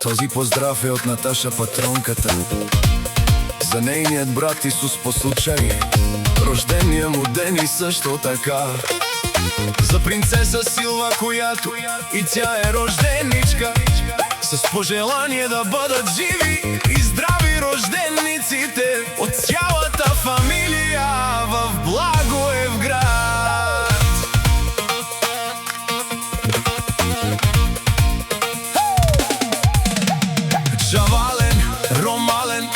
Този поздрав е от Наташа, патронката, за нейният брат Исус по случай рождения му ден и също така за принцеса Силва, която и тя е рожденичка, с пожелание да бъдат живи и здрави рождениците от цялата фамилия в Благоевград. Чавален, Ромален,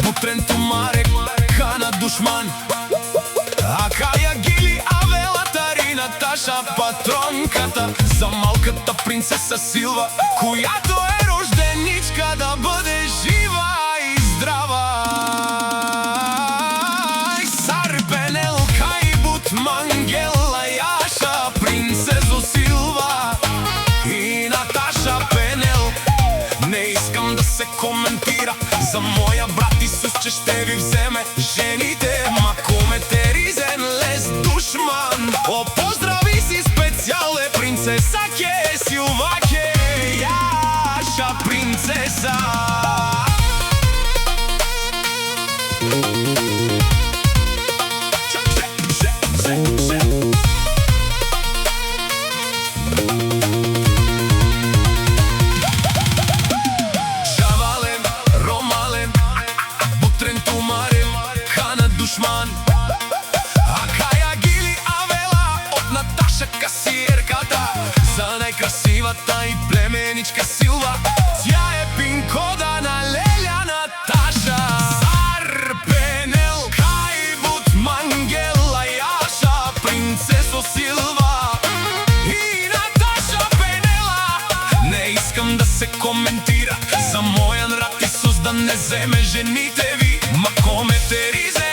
Бутрен, Томарек, Хана, Душман, Акая, Гили, Авела, Тари, Наташа, патронката, за малката принцеса Силва, която е рожденичка, да бъде жива и здрава. Сарпенел, Кайбут, Мангела, Яша, принцесо Силва и Наташа Пенел. Не искам да се коментира за моя брат Исус, че ще ви вземе жените. Макоме теризен лес душман. О, поздрави си специале принцеса ке Силва ке Яша принцеса. Душман, Акая, Гили, Авела, от Наташа касиерката, за най-красивата и племеничка Силва. Тя е пин-кода на Леля Наташа. Сарпенел, Кайбут, Мангела, Яша, принцесо Силва и Наташа Пенела. Не искам да се коментира за моя брат Исус, да не вземе жените ви. Макоме теризен